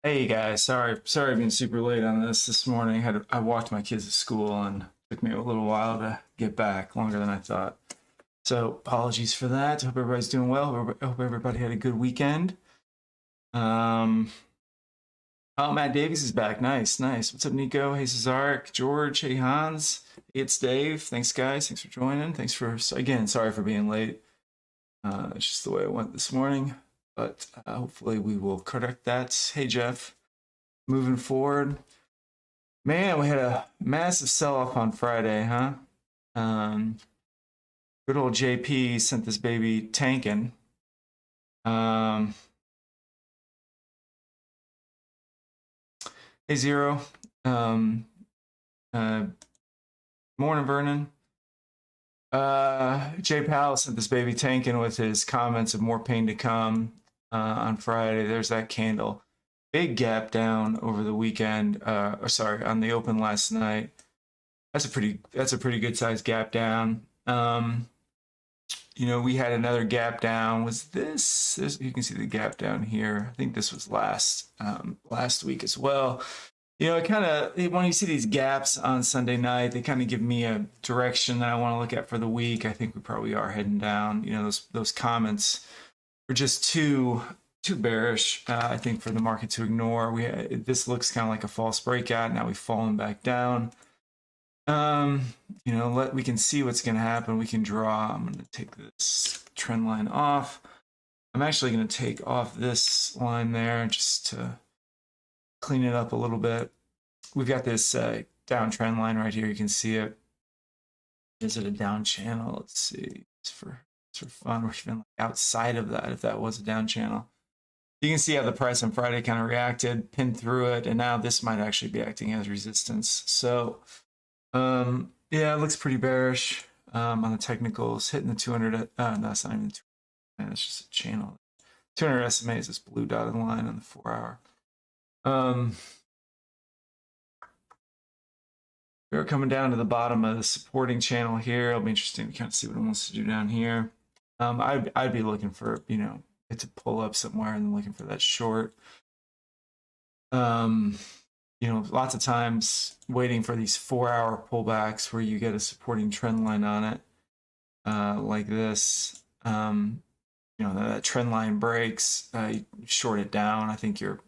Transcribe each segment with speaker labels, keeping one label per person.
Speaker 1: Hey guys, sorry being super late on this morning. I walked my kids to school and it took me a little while to get back, longer than I thought. So apologies for that. Hope everybody's doing well. Hope everybody had a good weekend. Um, oh, Matt Davies is back. Nice, nice. What's up, Nico? Hey, Cesaric, George. Hey, Hans. Hey, it's Dave. Thanks, guys. Thanks for joining. Thanks for again. Sorry for being late. It's just the way it went this morning, but hopefully we will correct that. Hey, Jeff. Moving forward, man, we had a massive sell-off on Friday, huh? Um, Good old JP sent this baby tanking. Hey, Zero. Uh, Morning, Vernon. Jay Powell sent this baby tanking with his comments of more pain to come on Friday. There's that candle. Big gap down over the weekend, or sorry, on the open last night. That's a pretty good sized gap down. We had another gap down. Was this? You can see the gap down here. I think this was last week as well. It kind of, when you see these gaps on Sunday night, they kind of give me a direction that I want to look at for the week. I think we probably are heading down. Those comments were just too bearish, I think, for the market to ignore. This looks kind of like a false breakout. Now we've fallen back down. We can see what's going to happen. We can draw. I'm going to take this trend line off. I'm actually going to take off this line there just to clean it up a little bit. We've got this downtrend line right here. You can see it. Is it a down channel? Let's see. It's for fun. We're even outside of that, if that was a down channel. You can see how the price on Friday kind of reacted, pinned through it, and now this might actually be acting as resistance. So, yeah, it looks pretty bearish on the technicals, hitting the 200. No, that's not even 200. That's just a channel. 200 SMA is this blue dotted line on the 4 hour. We're coming down to the bottom of the supporting channel here. It'll be interesting to kind of see what it wants to do down here. I'd be looking for, it to pull up somewhere and then looking for that short. Lots of times waiting for these 4-hour pullbacks where you get a supporting trend line on it, like this. That trend line breaks, you short it down. I think your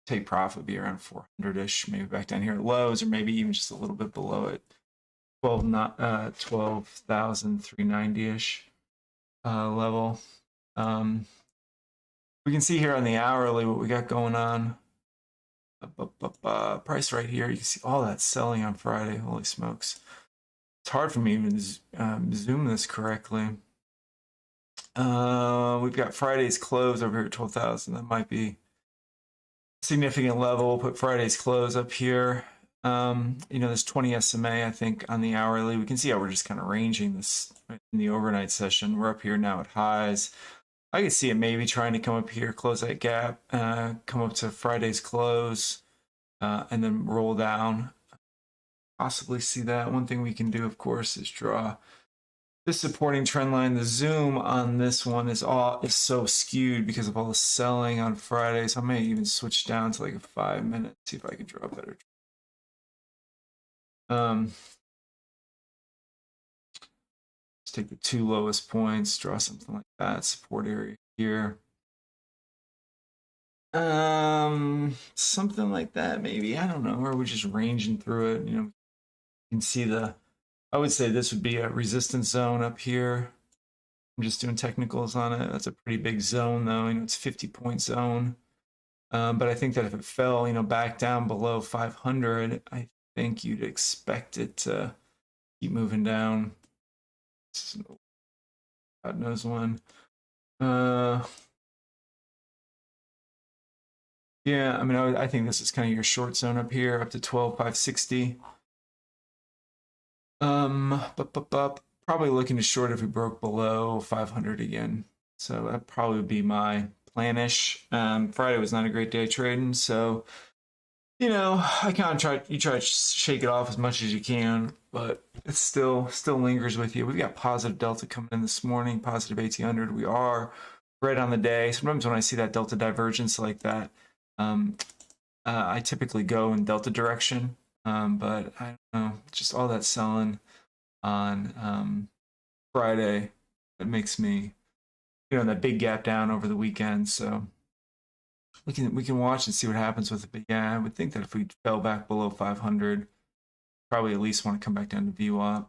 Speaker 1: take profit would be around 400-ish, maybe back down here at lows, or maybe even just a little bit below it, 12,390-ish level. We can see here on the hourly what we got going on. Price right here. You can see all that selling on Friday. Holy smokes. It's hard for me even to zoom this correctly. We've got Friday's close over here at 12,000. That might be a significant level. We'll put Friday's close up here. There's 20 SMA, I think, on the hourly. We can see how we're just kind of ranging this in the overnight session. We're up here now at highs. I could see it maybe trying to come up here, close that gap, come up to Friday's close, and then roll down. Possibly see that. One thing we can do, of course, is draw this supporting trend line. The zoom on this one is so skewed because of all the selling on Friday. So I may even switch down to like a 5-minute, see if I can draw a better. Let's take the 2 lowest points, draw something like that, support area here. Something like that, maybe. I don't know. Or we're just ranging through it. You can see I would say this would be a resistance zone up here. I'm just doing technicals on it. That's a pretty big zone, though. It's 50-point zone. But I think that if it fell, back down below 500, I think you'd expect it to keep moving down. God knows when. Yeah, I think this is kind of your short zone up here, up to 12,560. Probably looking to short if we broke below 500 again. So that probably would be my plan-ish. Friday was not a great day trading, so I kind of try to shake it off as much as you can, but it still lingers with you. We've got positive delta coming in this morning, positive 1800. We are right on the day. Sometimes when I see that delta divergence like that, I typically go in delta direction, but I don't know, just all that selling on Friday, it makes me, that big gap down over the weekend. So we can watch and see what happens with it. But yeah, I would think that if we fell back below 500, probably at least want to come back down to VWAP.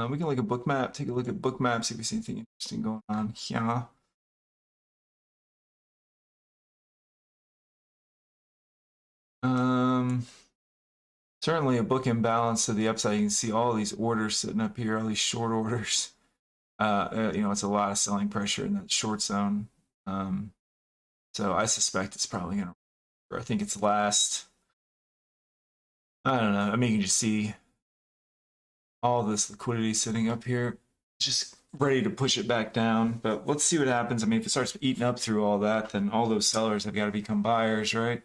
Speaker 1: We can look at book map, take a look at book map, see if we see anything interesting going on here. Certainly a book imbalance to the upside. You can see all these orders sitting up here, all these short orders. It's a lot of selling pressure in that short zone. So I suspect it's probably going to, I think it's last. I don't know. I mean, you can just see all this liquidity sitting up here, just ready to push it back down. But let's see what happens. I mean, if it starts eating up through all that, then all those sellers have got to become buyers, right?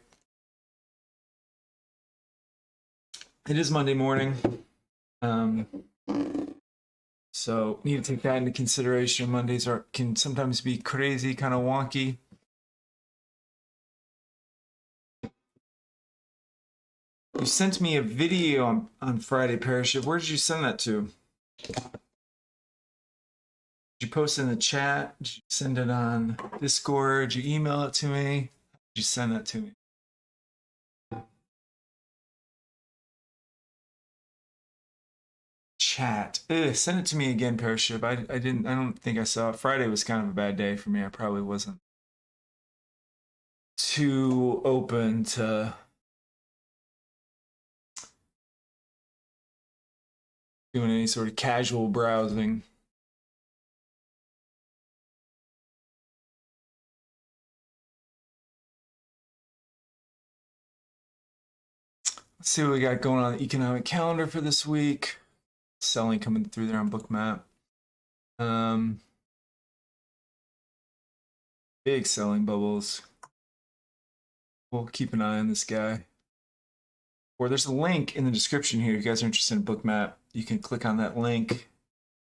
Speaker 1: It is Monday morning. So need to take that into consideration. Mondays can sometimes be crazy, kind of wonky. You sent me a video on Friday, Parachute. Where did you send that to? Did you post it in the chat? Did you send it on Discord? Did you email it to me? Did you send that to me? Chat. Send it to me again, Parachute. I don't think I saw it. Friday was kind of a bad day for me. I probably wasn't too open to doing any sort of casual browsing. Let's see what we got going on the economic calendar for this week. Selling coming through there on Bookmap. Big selling bubbles. We'll keep an eye on this guy. Or there's a link in the description here. If you guys are interested in Bookmap, you can click on that link,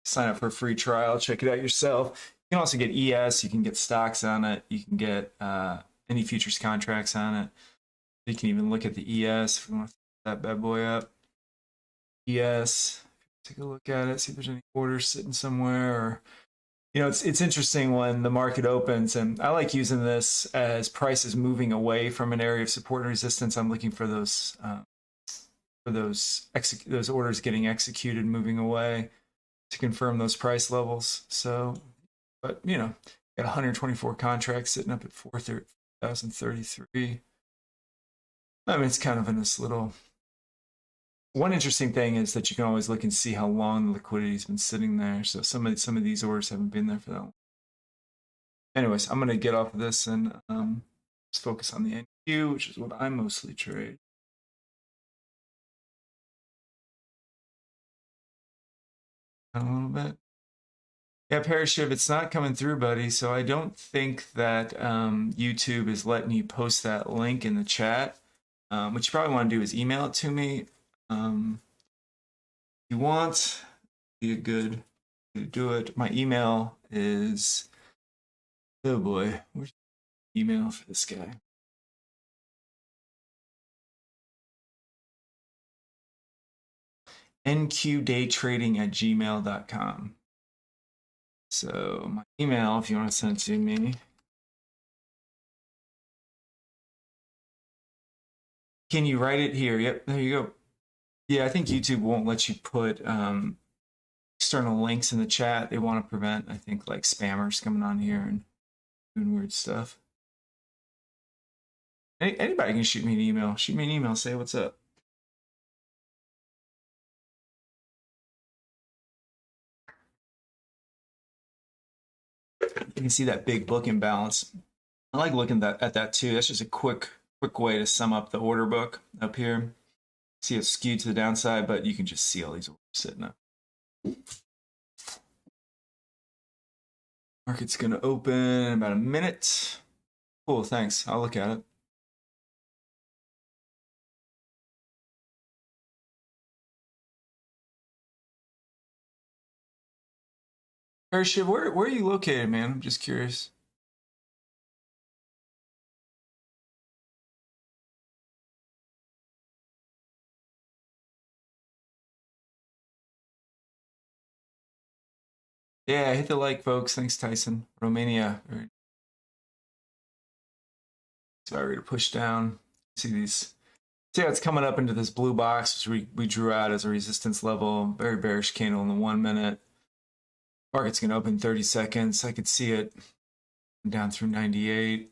Speaker 1: sign up for a free trial, check it out yourself. You can also get ES, you can get stocks on it, you can get any futures contracts on it. You can even look at the ES if you want to that bad boy up. ES, take a look at it, see if there's any orders sitting somewhere. Or, it's interesting when the market opens, and I like using this as prices moving away from an area of support and resistance. I'm looking for those orders getting executed, moving away to confirm those price levels. So, but got 124 contracts sitting up at 4,033. I mean, it's kind of in this little. One interesting thing is that you can always look and see how long the liquidity's been sitting there. So some of these orders haven't been there for that long. Anyways, I'm gonna get off of this and just focus on the NQ, which is what I mostly trade. A little bit. Yeah, Parachute, it's not coming through, buddy. So I don't think that YouTube is letting you post that link in the chat. What you probably want to do is email it to me. If you want, be a good way to do it. My email is, oh boy, where's the email for this guy? nqdaytrading@gmail.com. So my email, if you want to send it to me. Can you write it here? Yep, there you go. Yeah, I think YouTube won't let you put external links in the chat. They want to prevent, I think, like spammers coming on here and doing weird stuff. Anybody can shoot me an email. Shoot me an email. Say what's up. You can see that big book imbalance. I like looking at that too. That's just a quick way to sum up the order book up here. See it's skewed to the downside, but you can just see all these orders sitting up. Market's gonna open in about a minute. Cool, thanks. I'll look at it. Parachute, where are you located, man? I'm just curious. Yeah, hit the like, folks. Thanks, Tyson. Romania. So we're to push down. See these. See how it's coming up into this blue box, which we drew out as a resistance level. Very bearish candle in the 1 minute. Market's going to open 30 seconds. I could see it down through 98.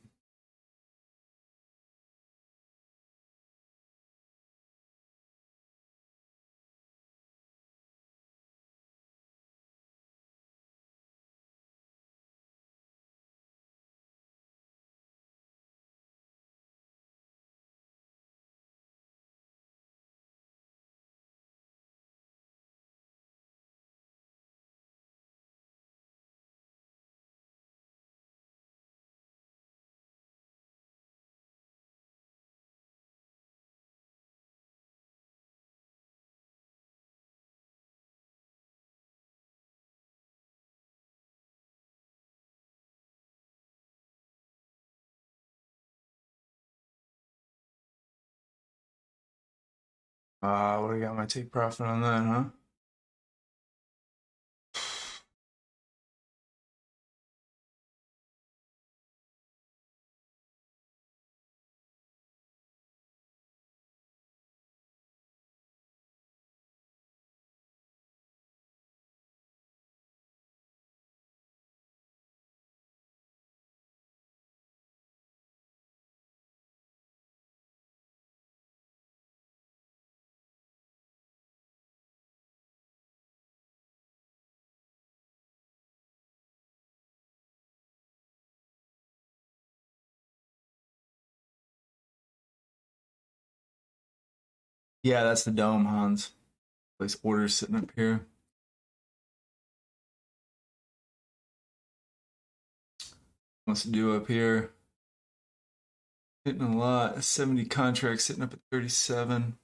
Speaker 1: What do I got my take profit on that, huh? Yeah, that's the dome, Hans. Place orders sitting up here. Wants to do up here. Hitting a lot. 70 contracts sitting up at 37.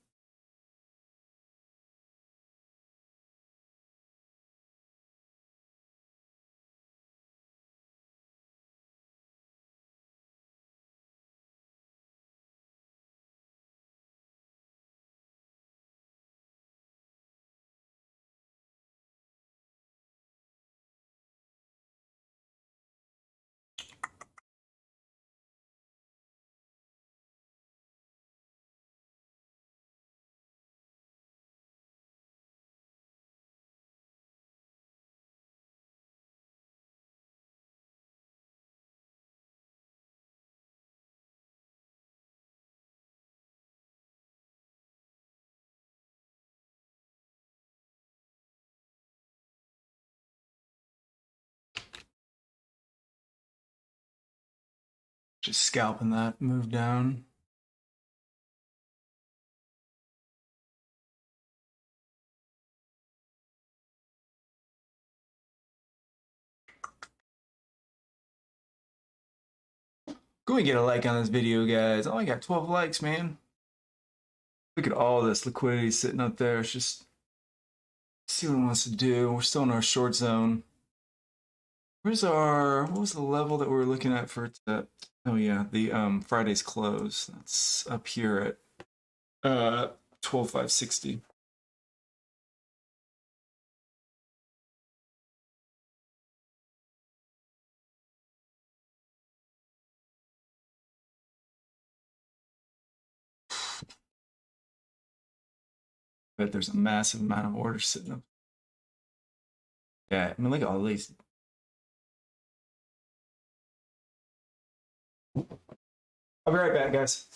Speaker 1: Just scalping that move down. Go and get a like on this video, guys. Oh, I got 12 likes, man. Look at all this liquidity sitting up there. It's just see what it wants to do. We're still in our short zone. Where's our, what was the level that we were looking at for that? Oh yeah, the Friday's close. That's up here at 12,560. Bet there's a massive amount of orders sitting up. Yeah, I mean, look at all these. I'll be right back, guys.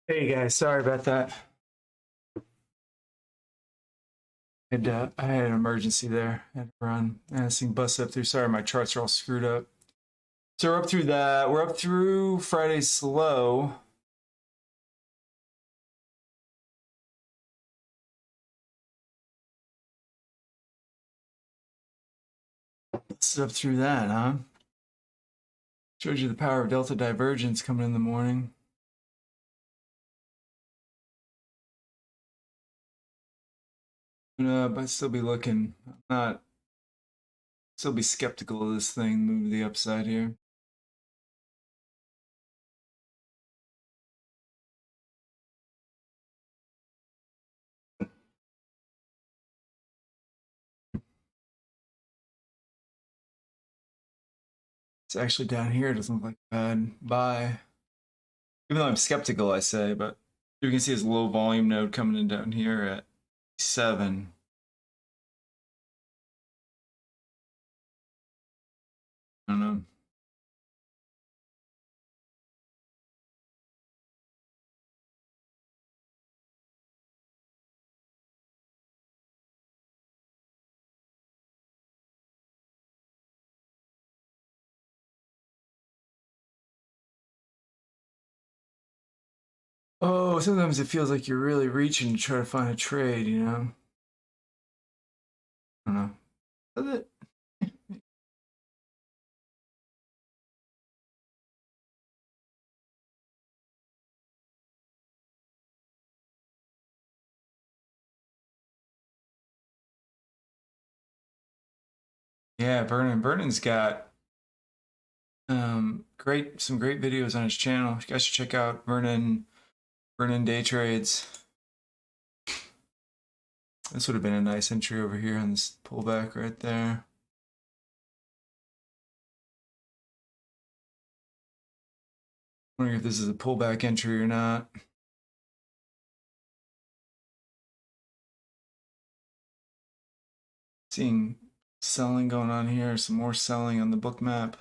Speaker 1: Hey guys, sorry about that. I had an emergency there. I had to run. And this thing busted up through. Sorry, my charts are all screwed up. So we're up through that. We're up through Friday's slow. It's up through that, huh? Showed you the power of delta divergence coming in the morning. But I'd still be looking. I'm not. Still be skeptical of this thing. Move to the upside here. It's actually down here. It doesn't look like a bad buy. Even though I'm skeptical, I say, but you can see this low volume node coming in down here at 7. I don't know. Oh, sometimes it feels like you're really reaching to try to find a trade, you know? I don't know. Does it? Yeah, Vernon's got some great videos on his channel. You guys should check out Vernon Day Trades. This would have been a nice entry over here on this pullback right there. Wondering if this is a pullback entry or not. Seeing selling going on here, some more selling on the book map.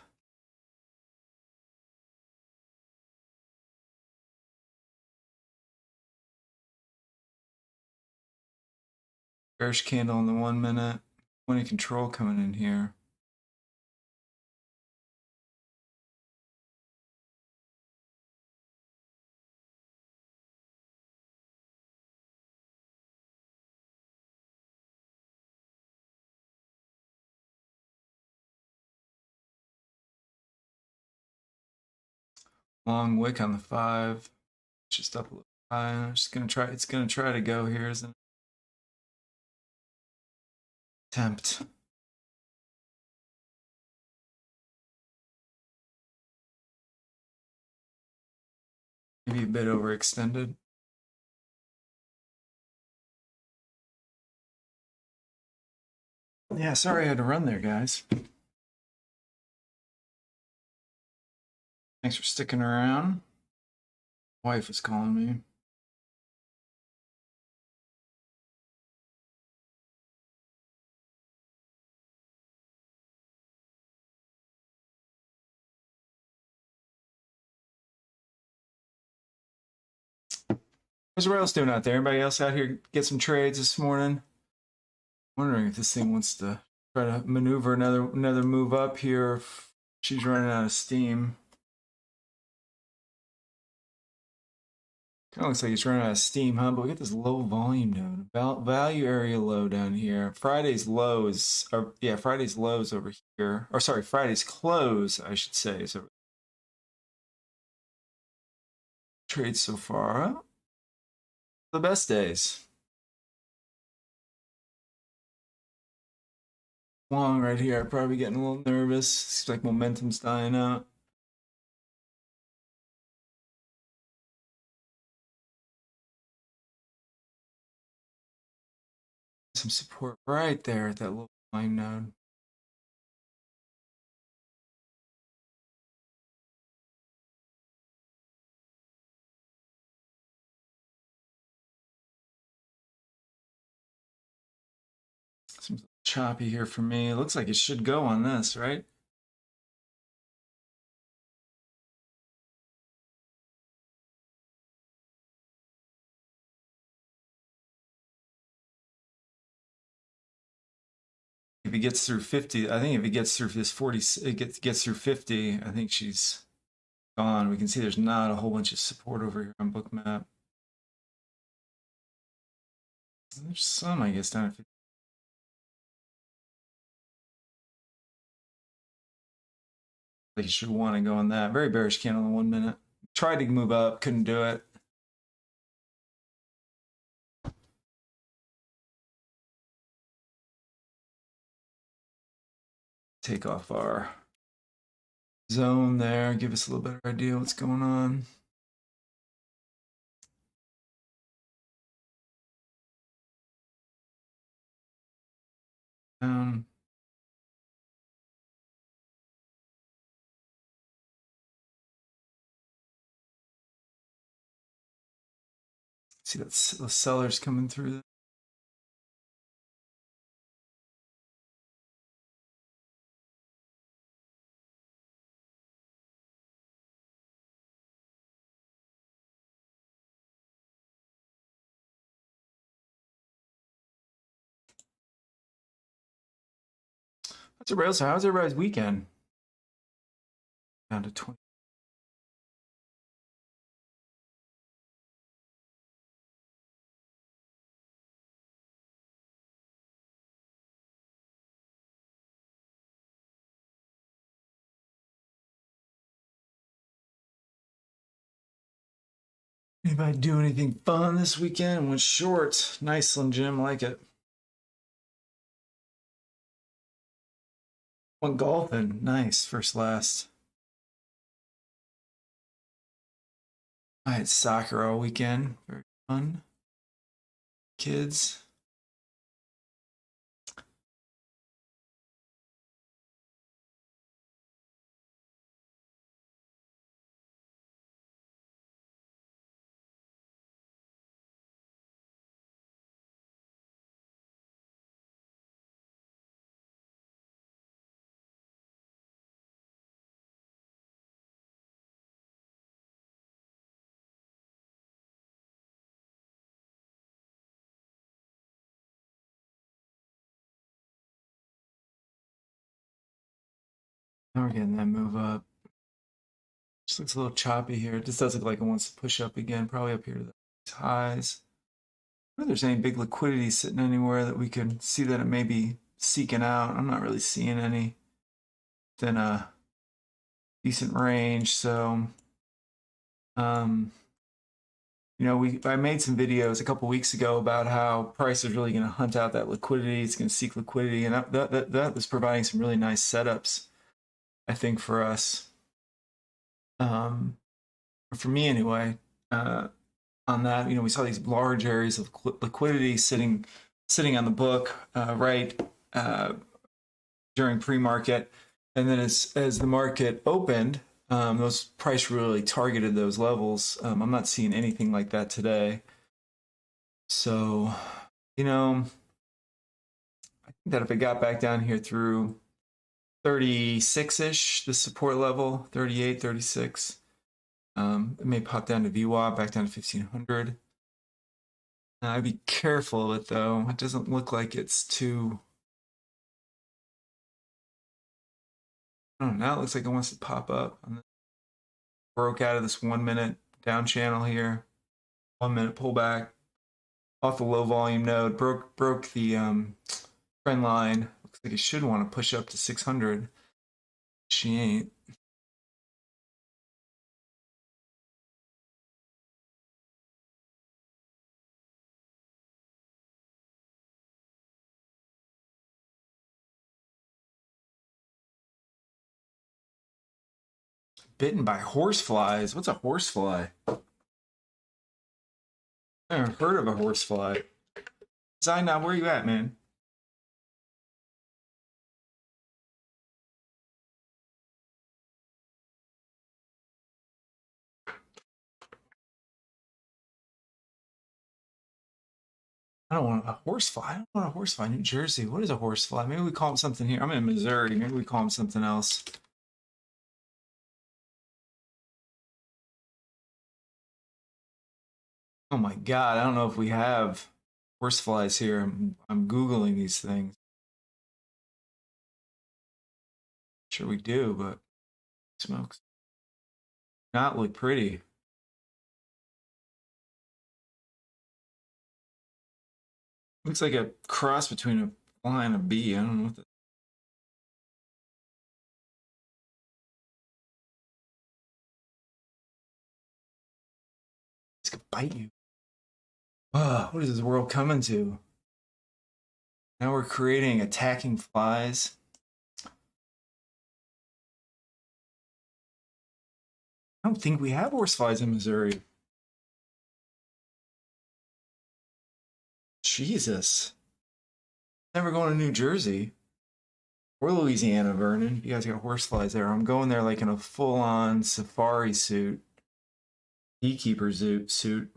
Speaker 1: Bearish candle in the 1 minute. Point of control coming in here. Long wick on the 5. Just up a little high. I'm just gonna try. It's gonna try to go here as an attempt. Maybe a bit overextended. Yeah, sorry I had to run there, guys. Thanks for sticking around. Wife is calling me. How's everybody else doing out there? Anybody else out here get some trades this morning? Wondering if this thing wants to try to maneuver another move up here. If she's running out of steam. Kind of looks like it's running out of steam, huh? But we got this low volume node, value area low down here. Friday's low is, Friday's low is over here. Or sorry, Friday's close, I should say, is over. Trades so far. The best days. Long right here. I'm probably getting a little nervous. Seems like momentum's dying out. Some support right there at that low volume node. Seems choppy here for me. It looks like it should go on this, right? if he gets through 50, I think if he gets through this 40, it gets through 50, I think she's gone. We can see there's not a whole bunch of support over here on Bookmap. There's some, I guess, down at 50. Like you should want to go on that. Very bearish candle in 1 minute. Tried to move up, couldn't do it. Take off our zone there, give us a little better idea what's going on. See that's the sellers coming through. How's everybody's weekend? Down to 20. Anybody do anything fun this weekend? Went short. Nice, Slim Jim. Like it. Went golfing. Nice. First, last. I had soccer all weekend. Very fun. Kids. Now we're getting that move up. Just looks a little choppy here. It just does look like it wants to push up again, probably up here to the highs. I don't know if there's any big liquidity sitting anywhere that we can see that it may be seeking out. I'm not really seeing any within a decent range. So, you know, I made some videos a couple weeks ago about how price is really going to hunt out that liquidity. It's going to seek liquidity, and that was providing some really nice setups, I think, for us. For me anyway, on that, you know, we saw these large areas of liquidity sitting on the book, right, during pre-market, and then as the market opened, those price really targeted those levels. I'm not seeing anything like that today. So, you know, I think that if it got back down here through 36-ish, the support level, 38, 36, it may pop down to VWAP, back down to 1500. I'd be careful of it, though. It doesn't look like it's too... Oh, now it looks like it wants to pop up. Broke out of this 1 minute down channel here. 1 minute pullback off the low volume node. Broke the trend line. Looks like it should want to push up to 600. She ain't. Bitten by horseflies. What's a horsefly? I never heard of a horsefly. Zainab, where you at, man? I don't want a horsefly. I don't want a horsefly. New Jersey. What is a horsefly? Maybe we call them something here. I'm in Missouri. Maybe we call them something else. Oh my God. I don't know if we have horseflies here. I'm Googling these things. Sure we do, but smokes. Not look pretty. Looks like a cross between a fly and a bee. I don't know what the. It's gonna bite you. Oh, what is this world coming to? Now we're creating attacking flies. I don't think we have horseflies in Missouri. Jesus. Never going to New Jersey or Louisiana, Vernon. You guys got horseflies there. I'm going there like in a full-on safari suit, beekeeper suit.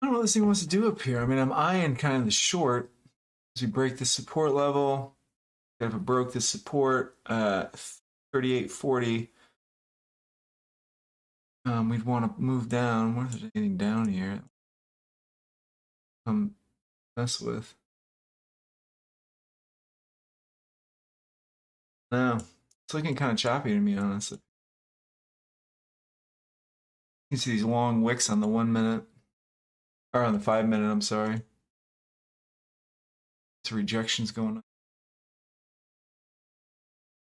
Speaker 1: I don't know what this thing wants to do up here. I mean, I'm eyeing kind of the short as we break the support level. If it broke the support, 38.40, we'd want to move down. What is there anything down here? Mess with. No, it's looking kind of choppy to me, honestly. You can see these long wicks on the 1 minute, or on the 5 minute, I'm sorry. It's rejections going on.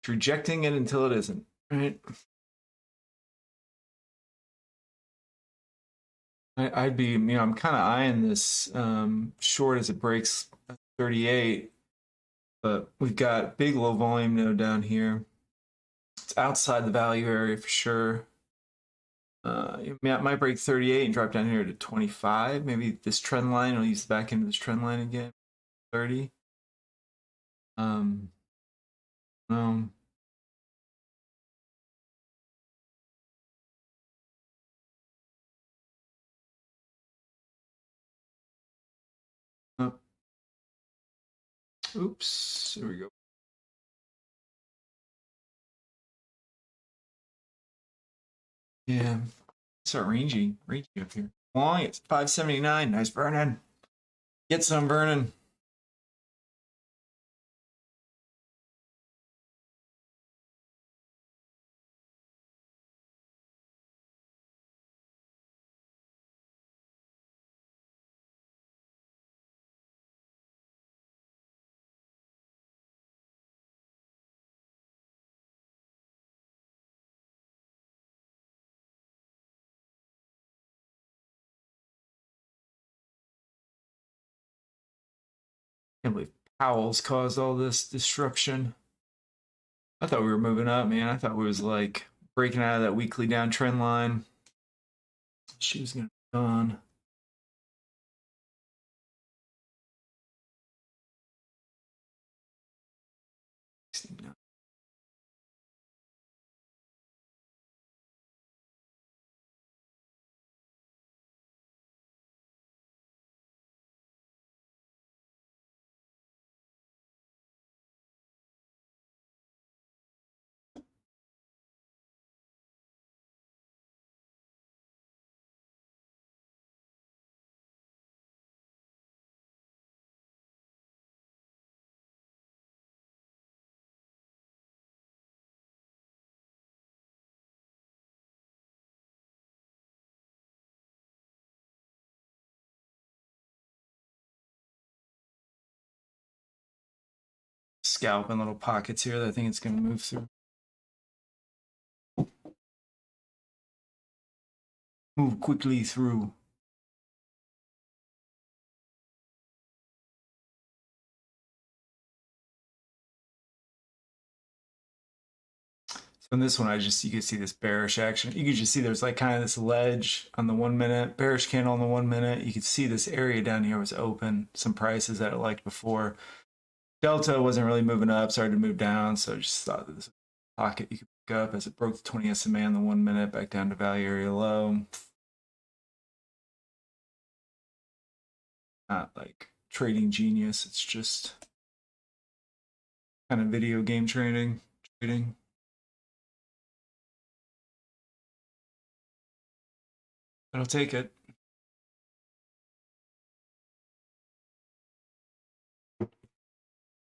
Speaker 1: It's rejecting it until it isn't, right? I'd be, I'm kind of eyeing this short as it breaks 38, but we've got big low volume node down here. It's outside the value area for sure. It might break 38 and drop down here to 25. Maybe this trend line, I'll use the back end of this trend line again, 30. Um, um, oh, oops, there we go. Yeah, start rangy up here. Long, it's 579. Nice Vernon. Get some Vernon. Can't believe Powell's caused all this disruption. I thought we were moving up, man. I thought we was like breaking out of that weekly downtrend line. She was gonna be gone. Scalping little pockets here that I think it's gonna move through. move quickly through. So in this one, you can see this bearish action. You can just see there's like kind of this ledge on the 1 minute, bearish candle on the 1 minute. You can see this area down here was open, some prices that I liked before. Delta wasn't really moving up, started to move down, so I just thought that this pocket you could pick up as it broke the 20 SMA on the 1 minute back down to value area low. Not like trading genius, it's just kind of video game trading. But I'll take it.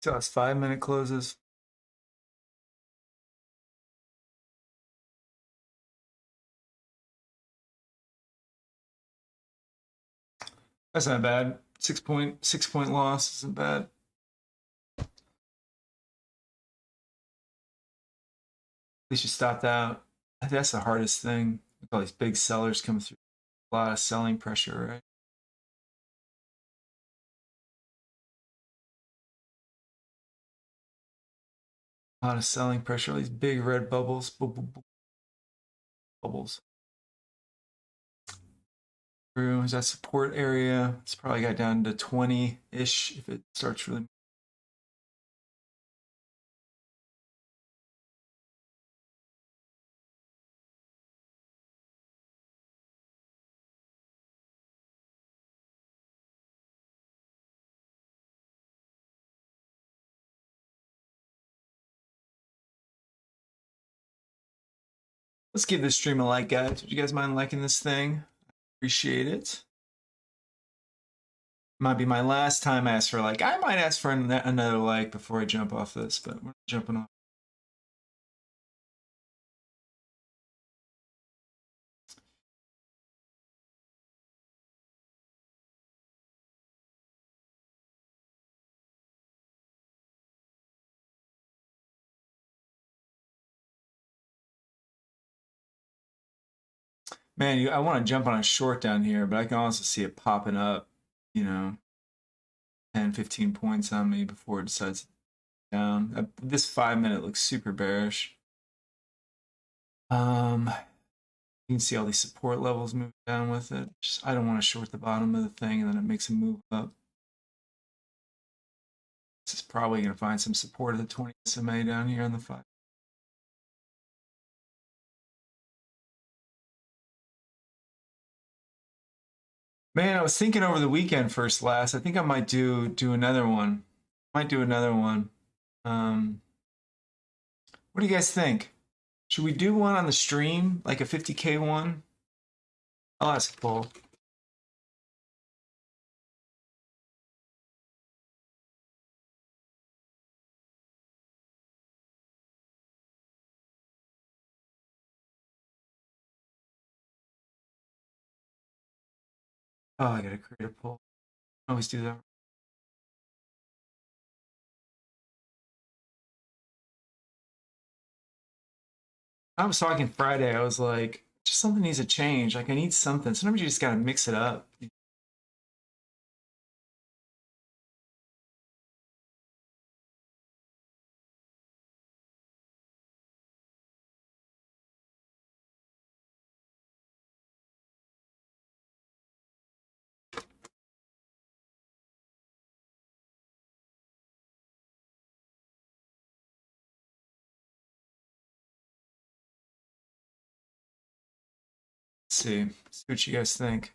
Speaker 1: So that's 5 minute closes. That's not bad. 6 point loss isn't bad. At least you stopped out. I think that's the hardest thing. All these big sellers come through. A lot of selling pressure, right? A lot of selling pressure. All these big red bubbles. Bubbles. Through is that support area. It's probably got down to 20-ish if it starts really. Let's give this stream a like, guys. Would you guys mind liking this thing? Appreciate it. Might be my last time I ask for a like. I might ask for another like before I jump off this, but we're jumping off. Man, I want to jump on a short down here, but I can also see it popping up, 10, 15 points on me before it decides to down. This 5 minute looks super bearish. You can see all these support levels moving down with it. I don't want to short the bottom of the thing and then it makes a move up. This is probably going to find some support at the 20 SMA down here on the 5. Man, I was thinking over the weekend first last. I think I might do another one. What do you guys think? Should we do one on the stream, like a 50K one? I'll ask Paul. Oh, I gotta create a poll. I always do that. I was talking Friday. I was like, just something needs to change. Like I need something. Sometimes you just gotta mix it up. See what you guys think.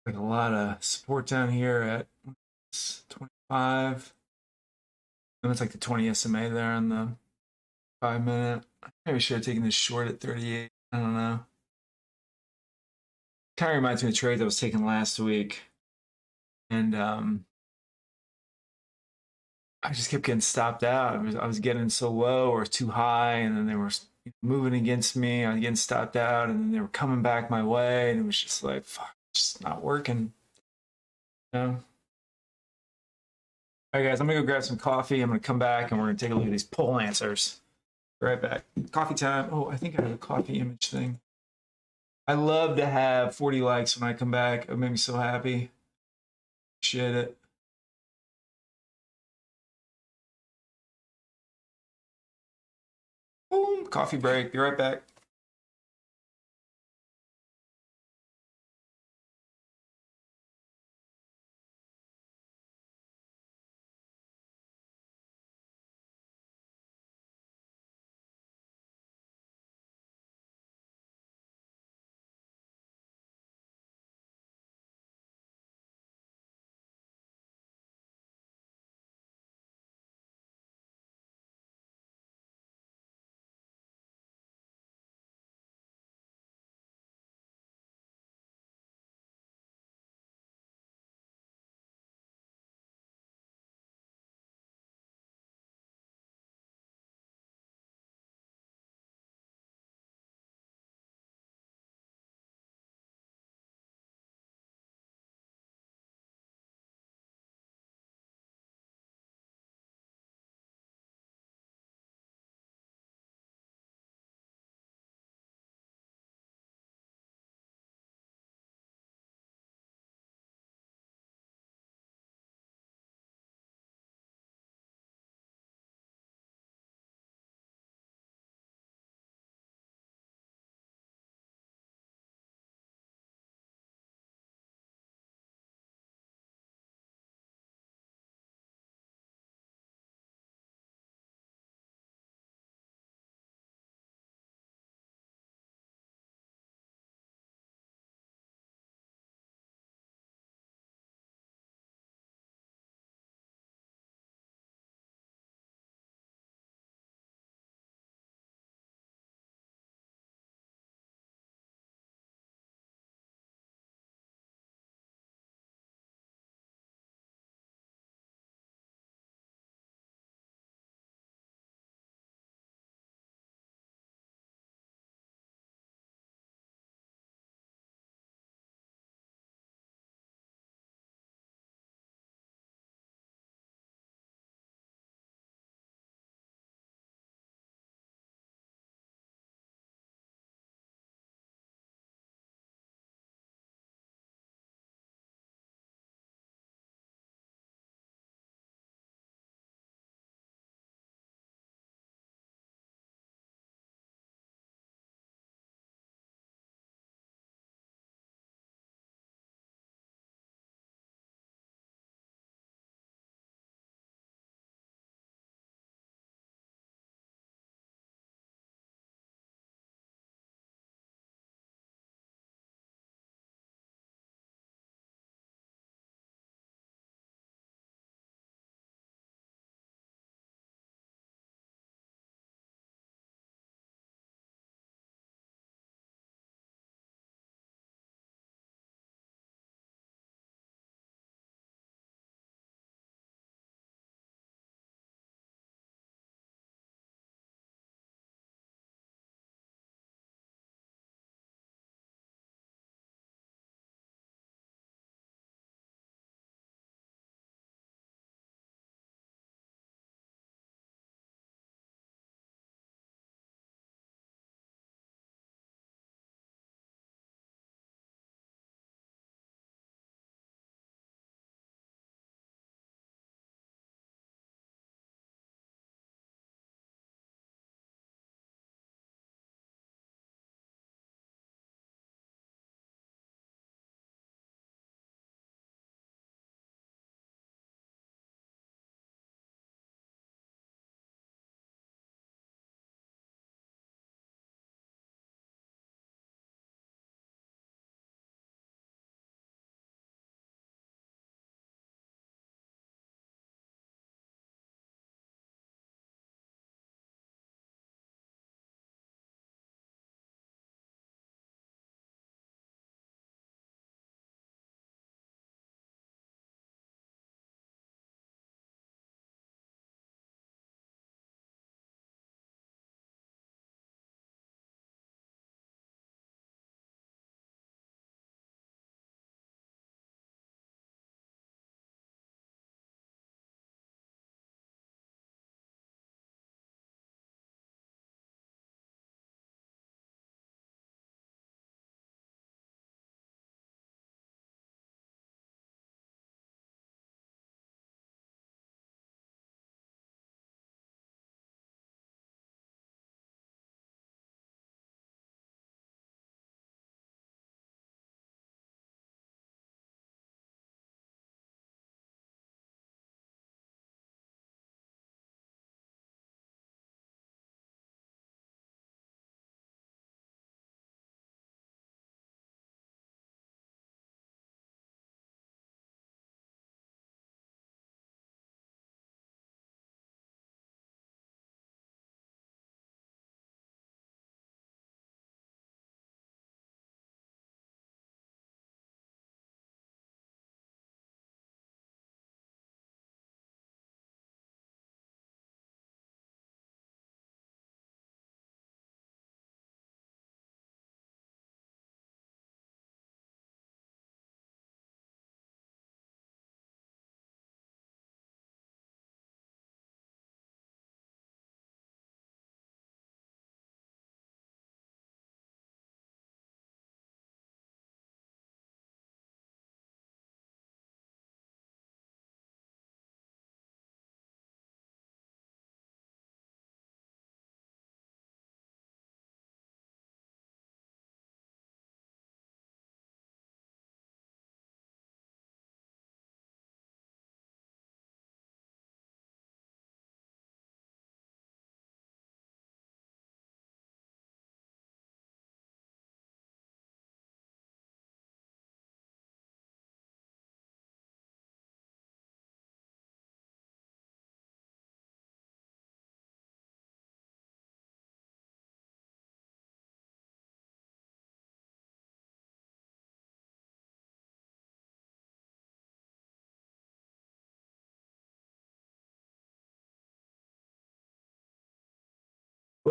Speaker 1: Like a lot of support down here at 25. And it's like the 20 SMA there on the 5 minute. Maybe I should have taken this short at 38. I don't know. Kind of reminds me of the trade that was taken last week. And I just kept getting stopped out. I was getting so low or too high, and then they were moving against me. I was getting stopped out, and then they were coming back my way, and it was just like, fuck, just not working. You know? All right, guys, I'm gonna go grab some coffee. I'm gonna come back, and we're gonna take a look at these poll answers. Be right back. Coffee time. Oh, I think I have a coffee image thing. I love to have 40 likes when I come back. It made me so happy. Appreciate it. Boom. Coffee break. Be right back.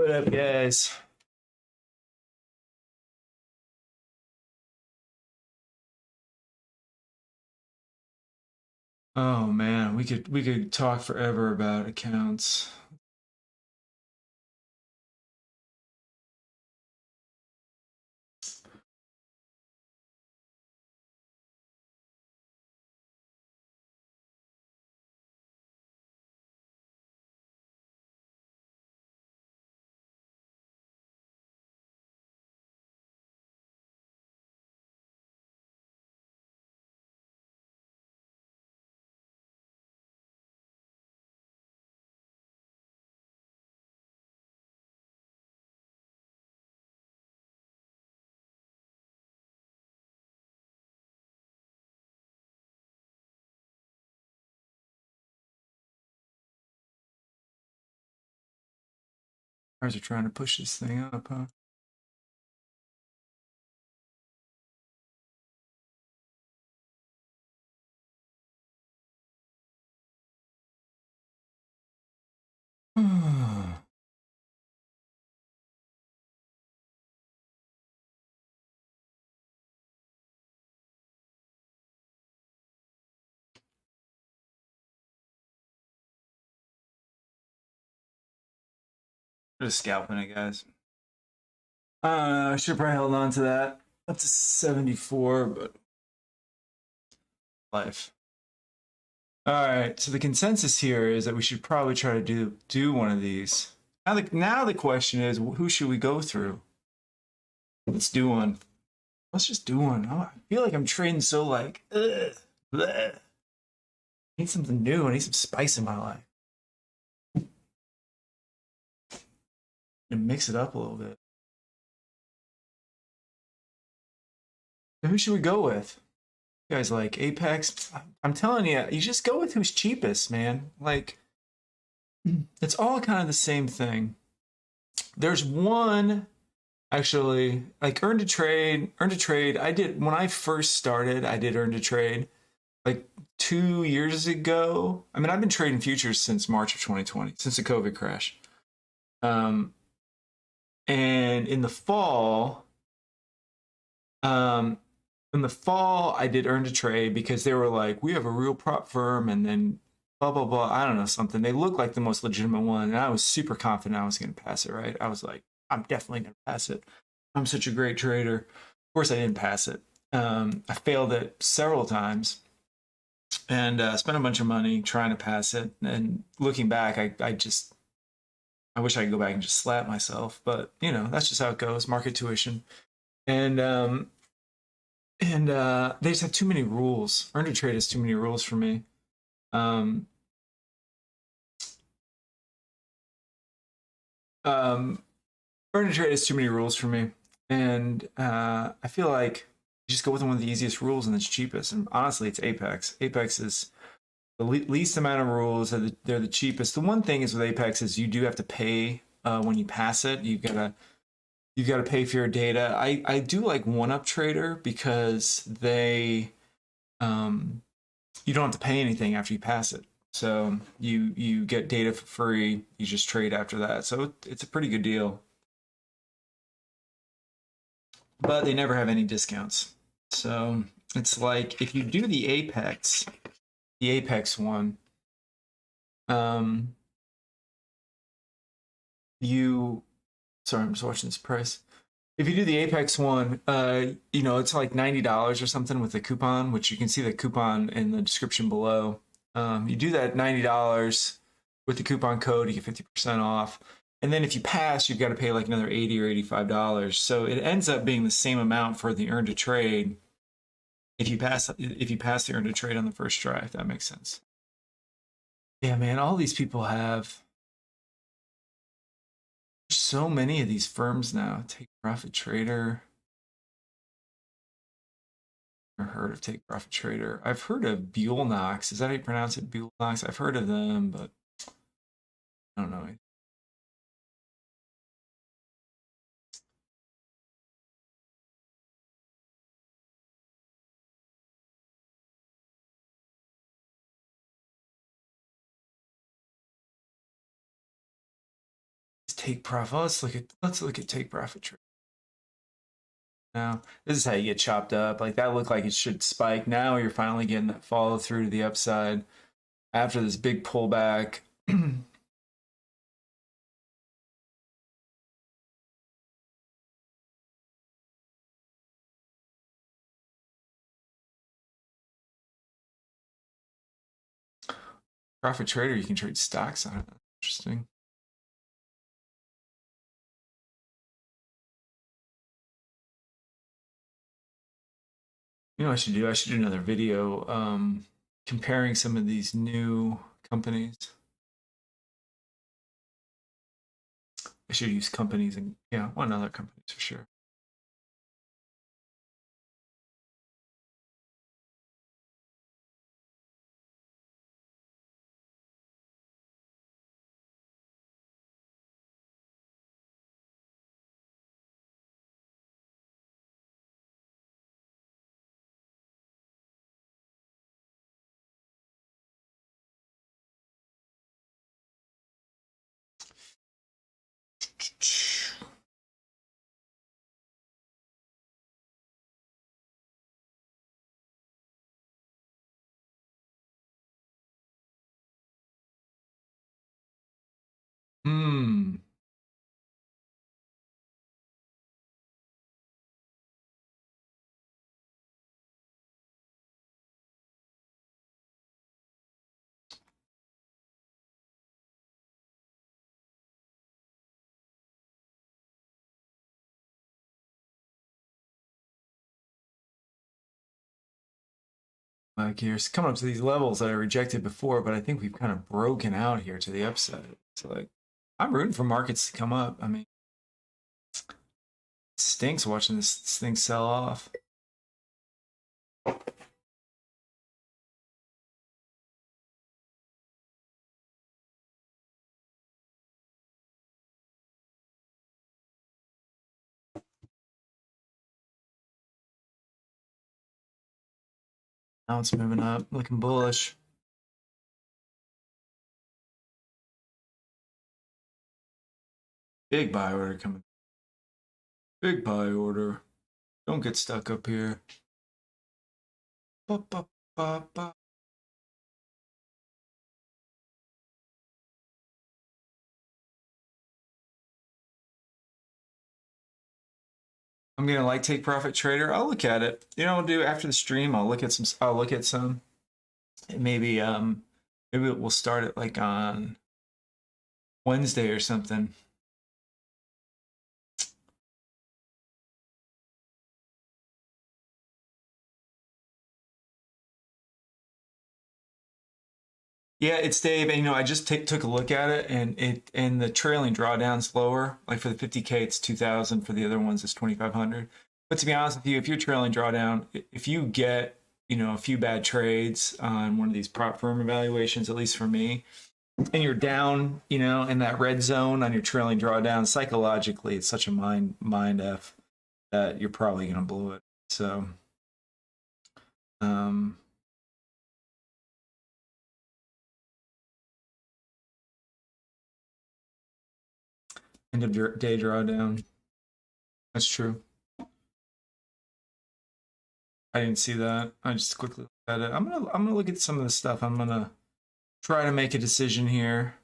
Speaker 1: What up, guys? Oh man, we could talk forever about accounts. Guys are trying to push this thing up, huh? Just scalping it, guys. I should have probably held on to that up to 74, but life. All right, so the consensus here is that we should probably try to do one of these. Now the question is, who should we go through? Let's do one. Let's just do one. I feel like I'm trading so like, ugh, bleh. I need something new. I need some spice in my life. And mix it up a little bit. So who should we go with? You guys like Apex? I'm telling you, you just go with who's cheapest, man. Like, it's all kind of the same thing. There's one actually, like earn to trade. Earn to trade. I did when I first started. I did earn to trade like 2 years ago. I mean, I've been trading futures since March of 2020, since the COVID crash. And in the fall, um, I did earn to trade because they were like, we have a real prop firm, and then blah blah blah. I don't know something. They looked like the most legitimate one, and I was super confident I was going to pass it. Right? I was like, I'm definitely going to pass it. I'm such a great trader. Of course, I didn't pass it. I failed it several times, and spent a bunch of money trying to pass it. And looking back, I wish I could go back and just slap myself, but you know, that's just how it goes. Market tuition, and they just have too many rules. Earn to trade has too many rules for me. Um, um, Earn to trade has too many rules for me, and I feel like you just go with one of the easiest rules and it's cheapest. And honestly, it's Apex. Apex is the least amount of rules. They're the cheapest. The one thing is with Apex is you do have to pay when you pass it. You've got to pay for your data. I do like One Up Trader because you don't have to pay anything after you pass it. So you get data for free. You just trade after that. So it's a pretty good deal. But they never have any discounts. So it's like if you do the Apex one, um, you sorry, I'm just watching this price. If you do the Apex one, it's like $90 or something with the coupon, which you can see the coupon in the description below. You do that $90 with the coupon code, you get 50% off. And then if you pass, you've got to pay like another $80 or $85. So it ends up being the same amount for the earn to trade if you pass the earn to trade on the first try, if that makes sense. Yeah, man, all these people have so many of these firms now. Take Profit Trader. Never heard of Take Profit Trader. I've heard of Buellnox. Is that how you pronounce it? Buellnox. I've heard of them, but I don't know. take profit. Let's look at take profit trade. Now, this is how you get chopped up. Like that looked like it should spike. Now you're finally getting that follow through to the upside after this big pullback. Profit trader, you can trade stocks on it. Interesting. You know what I should do? I should do another video comparing some of these new companies. I should use companies and one other companies for sure. Hmm. Like here's coming up to these levels that I rejected before, but I think we've kind of broken out here to the upside. So like, I'm rooting for markets to come up. I mean, it stinks watching this thing sell off. Now it's moving up, looking bullish. Big buy order coming. Big buy order. Don't get stuck up here. Ba, ba, ba, ba. I'm gonna like take profit trader. I'll look at it. You know, I'll do after the stream. I'll look at some. Maybe maybe we'll start it like on Wednesday or something. Yeah, it's Dave, and you know, I just took a look at it, and the trailing drawdown's lower. Like for the 50K, it's 2,000. For the other ones, it's 2,500. But to be honest with you, if you're trailing drawdown, if you get a few bad trades on one of these prop firm evaluations, at least for me, and you're down, in that red zone on your trailing drawdown, psychologically, it's such a mind f that you're probably gonna blow it. So, um, end of day drawdown. That's true. I didn't see that. I just quickly looked at it. I'm gonna look at some of the stuff. I'm gonna try to make a decision here.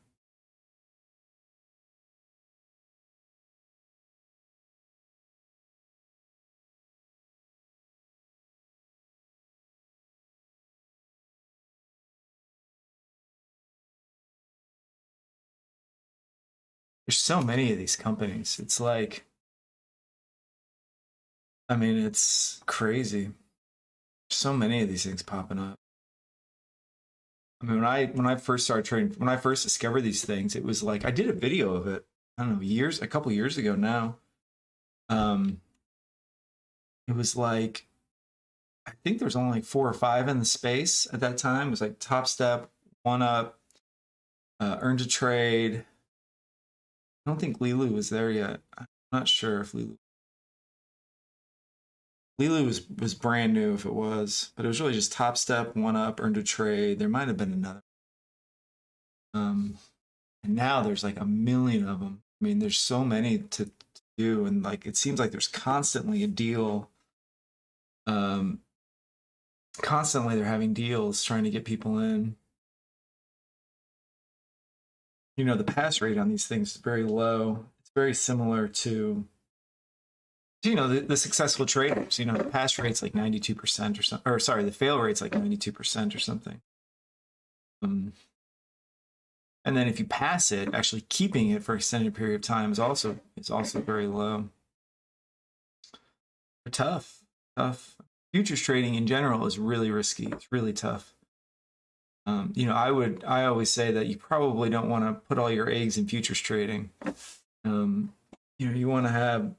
Speaker 1: There's so many of these companies. It's like, I mean, it's crazy. So many of these things popping up. I mean, when I first started trading, when I first discovered these things, it was like I did a video of it. I don't know, a couple years ago now. Um, it was like I think there was only like 4 or 5 in the space at that time. It was like Top Step, One Up, Earn to Trade. I don't think Lilu was there yet. I'm not sure if Lilu was brand new if it was, but it was really just Top Step, One Up, Earn to Trade. There might have been another. And now there's like a million of them. I mean, there's so many to do, and like it seems like there's constantly a deal. Um, Constantly they're having deals trying to get people in. You know, the pass rate on these things is very low. It's very similar to you know the successful traders. You know, the pass rate's like 92% or something, or sorry, the fail rate's like 92% or something. Um, and then if you pass it, actually keeping it for an extended period of time is also very low. They're tough, tough. Futures trading in general is really risky. It's really tough. You know, I always say that you probably don't want to put all your eggs in futures trading. Um, you know, you want to have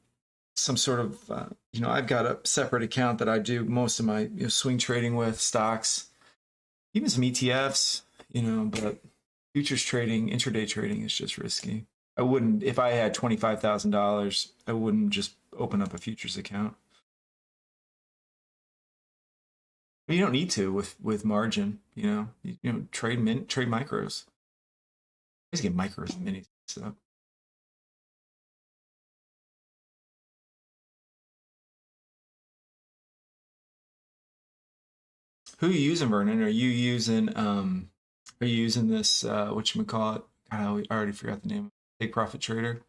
Speaker 1: some sort of, you know, I've got a separate account that I do most of my swing trading with, stocks, even some ETFs, you know, but futures trading, intraday trading is just risky. I wouldn't, if I had $25,000, I wouldn't just open up a futures account. You don't need to with margin, you know, trade micros. I just get micros and minis. So who are you using, Vernon? Are you using this whatchamacallit? God, I already forgot the name. Big profit trader.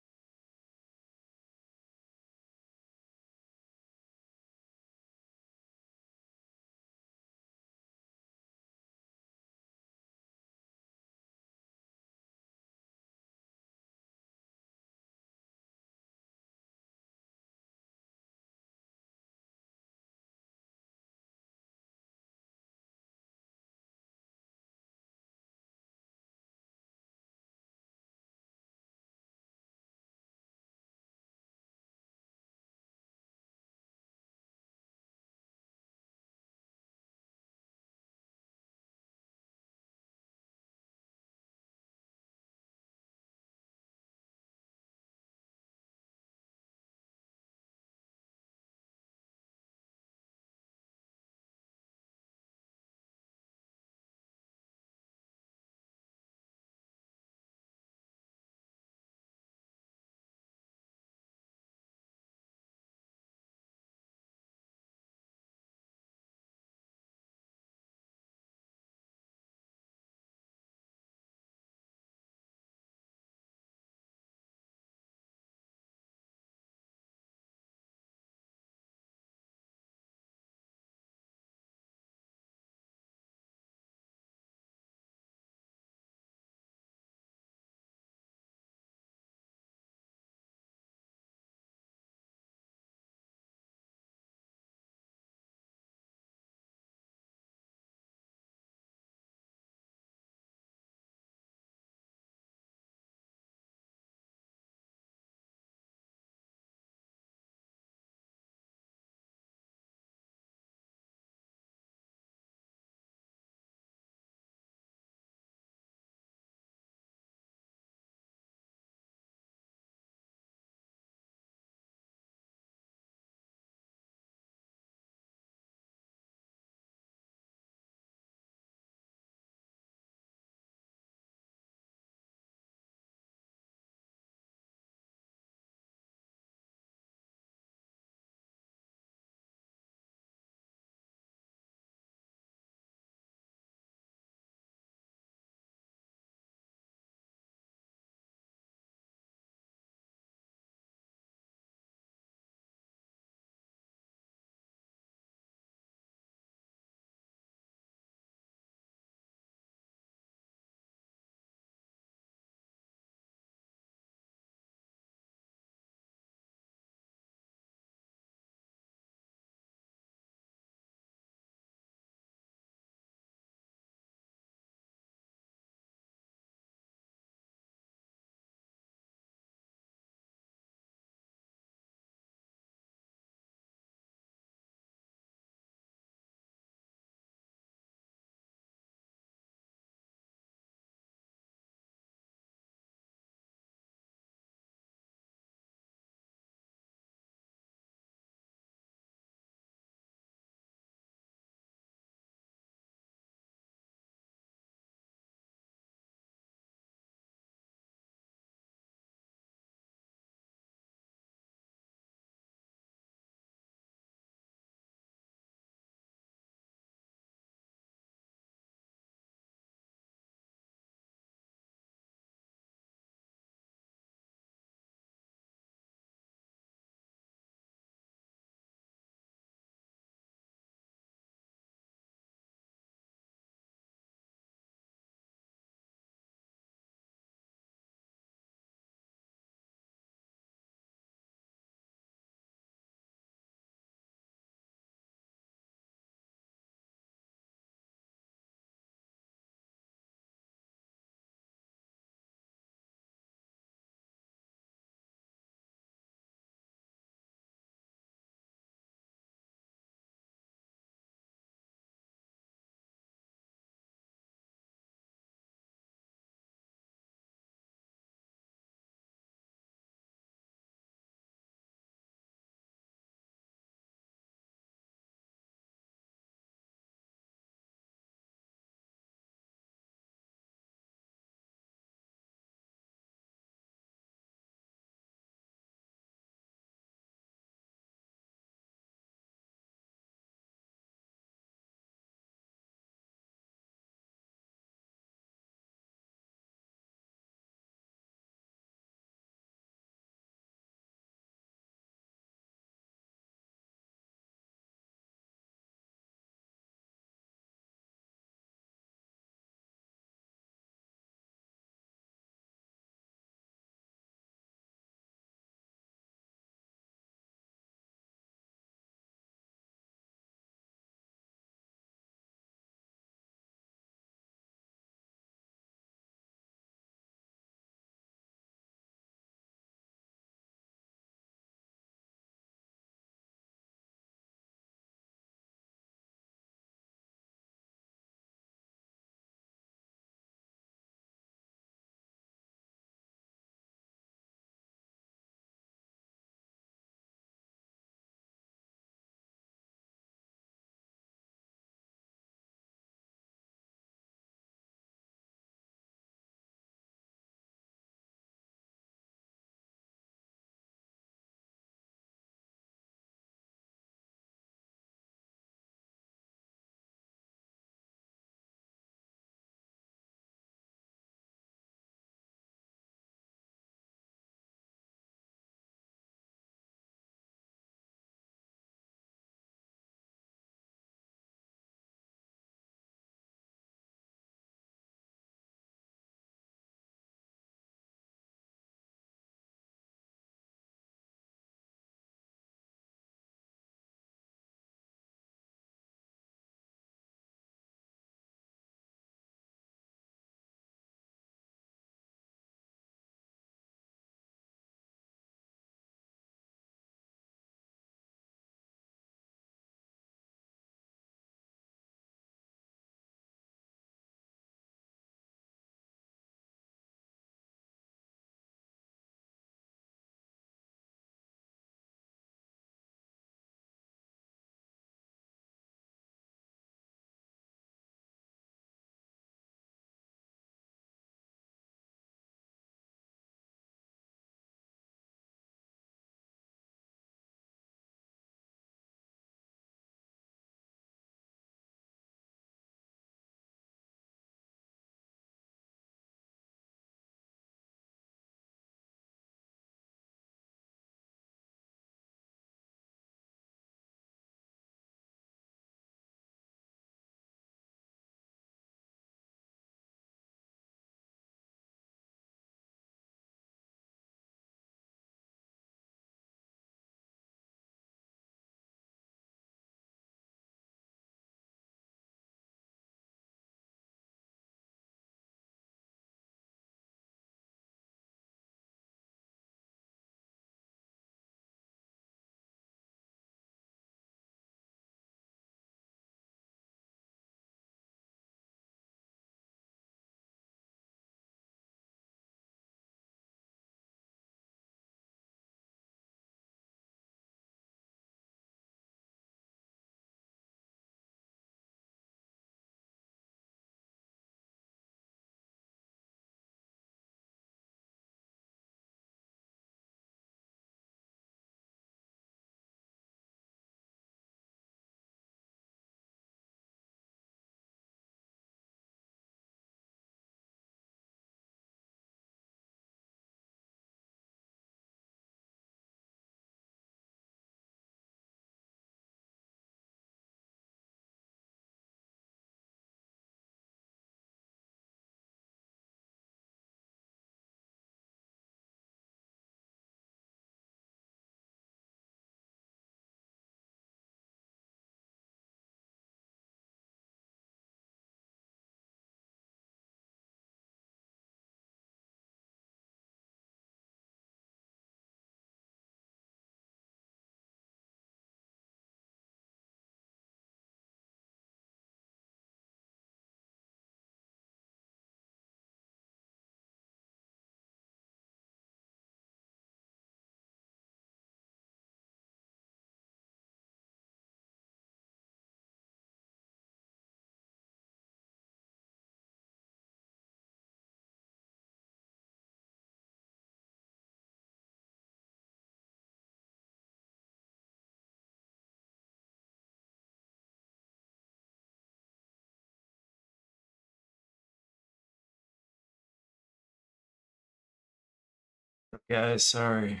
Speaker 1: guys. Sorry.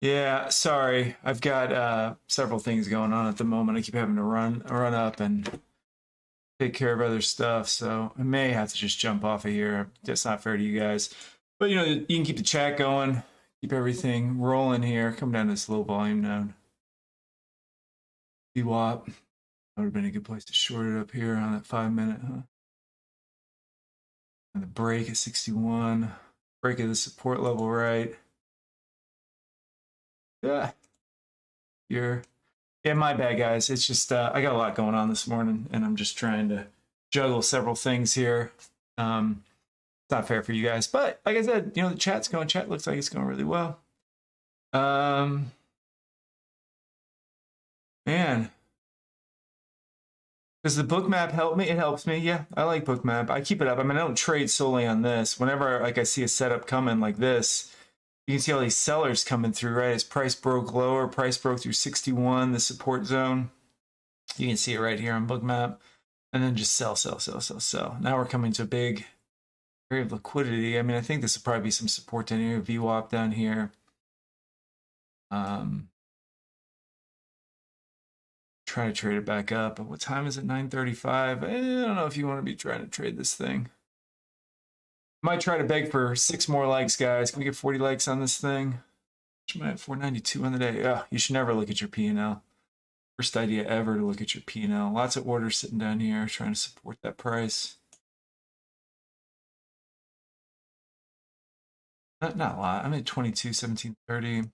Speaker 1: Yeah, sorry. I've got several things going on at the moment. I keep having to run up and take care of other stuff, so I may have to just jump off of here. That's not fair to you guys. But you can keep the chat going, keep everything rolling here. Come down to this low volume node. VWAP. That would have been a good place to short it up here on that 5-minute, huh? And the break at 61. Break at the support level, right? Yeah. Yeah, my bad, guys. It's just I got a lot going on this morning, and I'm just trying to juggle several things here. It's not fair for you guys, but like I said, the chat's going. Chat looks like it's going really well. Man, does the bookmap help me? It helps me. Yeah, I like bookmap. I keep it up. I mean, I don't trade solely on this. Whenever I see a setup coming like this, you can see all these sellers coming through, right? As price broke lower, price broke through 61, the support zone. You can see it right here on bookmap, and then just sell, sell, sell, sell, sell. Now we're coming to a big area of liquidity. I mean, I think this will probably be some support down here, VWAP down here. Try to trade it back up. But what time is it? 9:35. I don't know if you want to be trying to trade this thing. Might try to beg for 6 more likes, guys. Can we get 40 likes on this thing? I'm at 492 on the day. Yeah, you should never look at your P&L. First idea ever to look at your P&L. Lots of orders sitting down here trying to support that price. Not a lot. I'm at 22, 17, 30.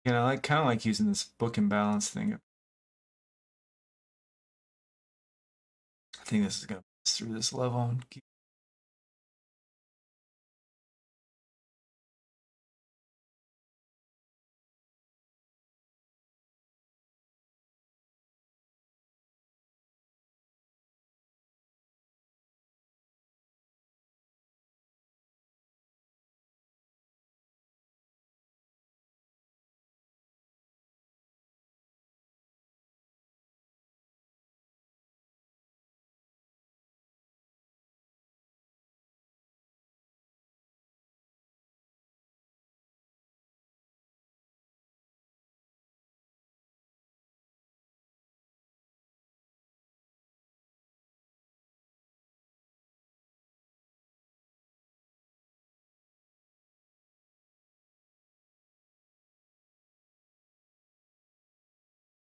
Speaker 1: I kind of like using this book and balance thing. I think this is going to pass through this level and keep.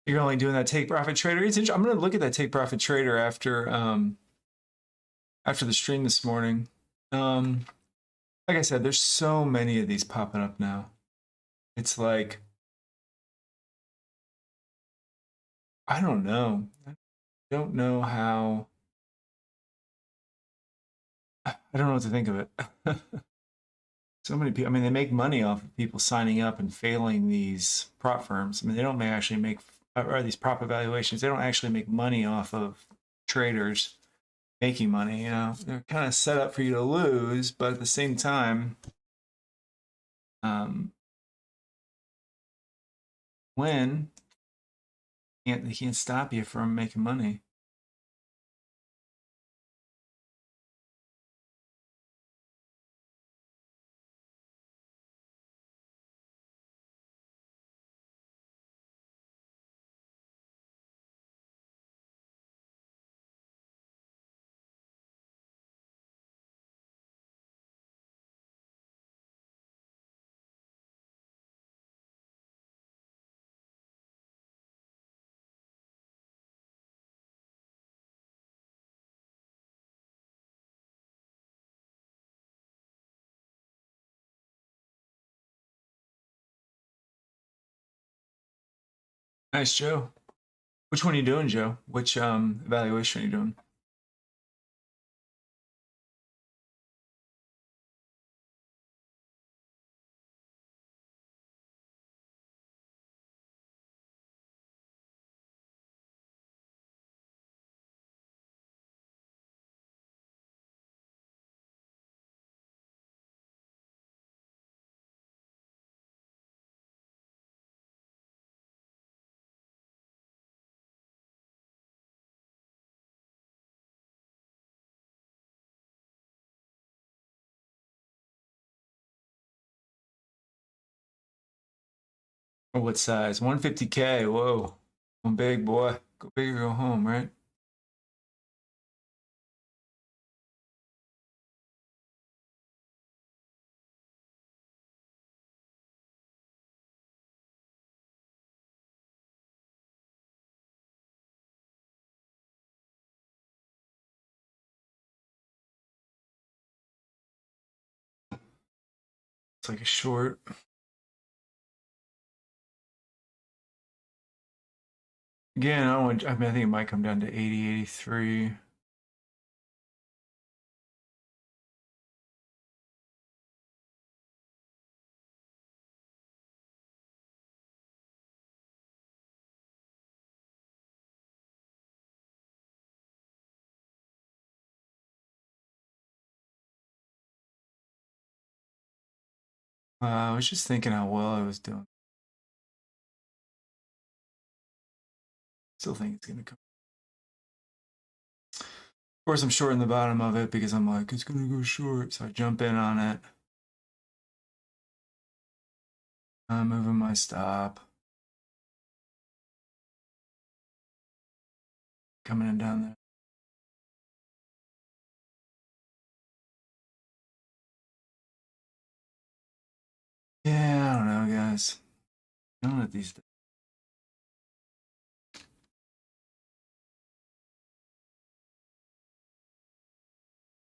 Speaker 1: You're only doing that take profit trader. I'm going to look at that take profit trader after the stream this morning. Like I said, there's so many of these popping up now. It's like, I don't know. I don't know how. I don't know what to think of it. So many people. I mean, they make money off of people signing up and failing these prop firms. I mean, they don't actually make, or these prop evaluations. They don't actually make money off of traders making money. They're kind of set up for you to lose, but at the same time, when they can't stop you from making money. Nice, Joe. Which one are you doing, Joe? Which evaluation are you doing? Or what size? 150K. Whoa. One big boy. Go big or go home, right? It's like a short. Again, I think it might come down to 80, 83. I was just thinking how well I was doing. Still think it's gonna come. Of course, I'm short in the bottom of it because I'm like, it's gonna go short. So I jump in on it. I'm moving my stop. Coming in down there. Yeah, I don't know, guys. I don't know these days.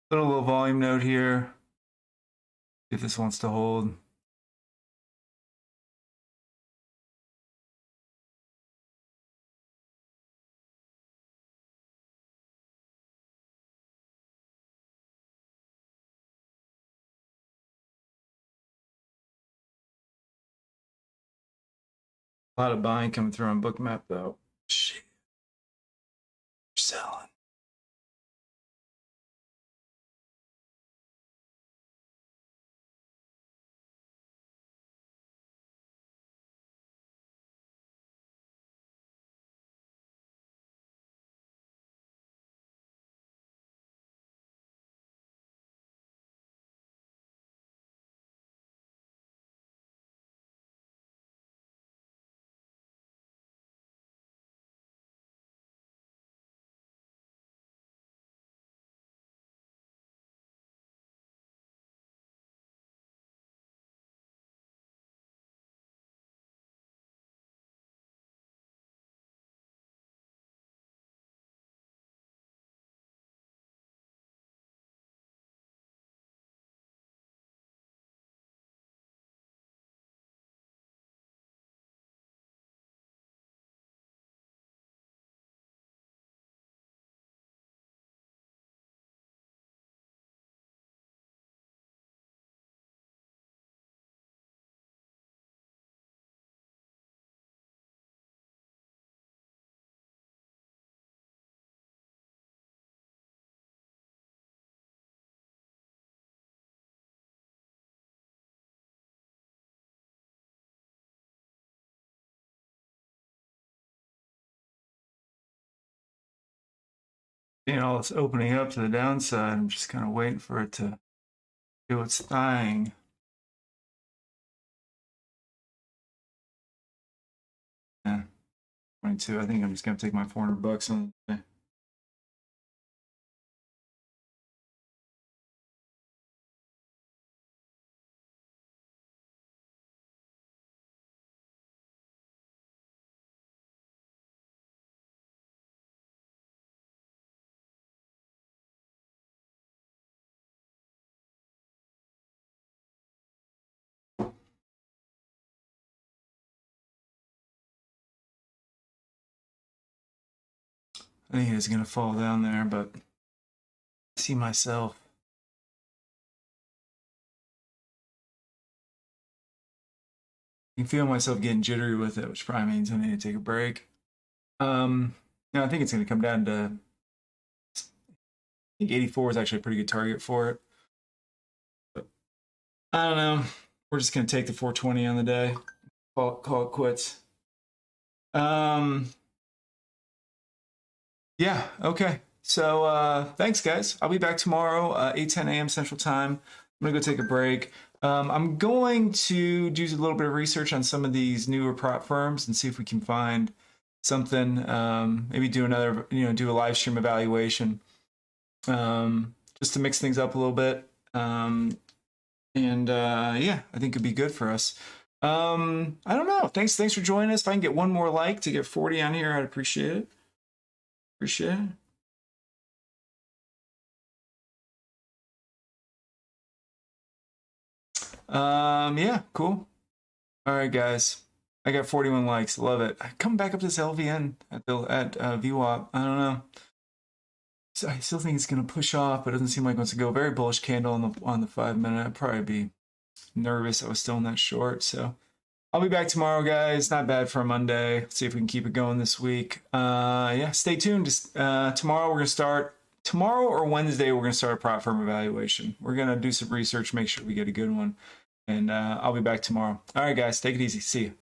Speaker 1: Put a little volume note here. See if this wants to hold. A lot of buying coming through on Bookmap though. Shit. Selling. Seeing all this opening up to the downside, I'm just kind of waiting for it to do its thing. Yeah, 22. I think I'm just gonna take my $400 on the day. I think it's gonna fall down there, but I see myself. I can feel myself getting jittery with it, which probably means I need to take a break. No, I think it's gonna come down to. I think 84 is actually a pretty good target for it. But I don't know. We're just gonna take the 420 on the day. Call it quits. Yeah, okay. So thanks guys. I'll be back tomorrow, 8, 10 a.m. Central Time. I'm gonna go take a break. I'm going to do a little bit of research on some of these newer prop firms and see if we can find something. Maybe do another, do a live stream evaluation, just to mix things up a little bit. Yeah, I think it'd be good for us. I don't know. Thanks for joining us. If I can get one more like to get 40 on here, I'd appreciate it. Yeah, cool. All right, guys. I got 41 likes. Love it. Coming back up to this LVN at VWAP. I don't know. So I still think it's going to push off, but it doesn't seem like it wants to go. Very bullish candle on the 5 minute. I'd probably be nervous. I was still in that short. So I'll be back tomorrow, guys. Not bad for a Monday. Let's see if we can keep it going this week. Yeah, stay tuned. Just tomorrow we're going to start. Tomorrow or Wednesday we're going to start a prop firm evaluation. We're going to do some research, make sure we get a good one. And I'll be back tomorrow. All right, guys. Take it easy. See you.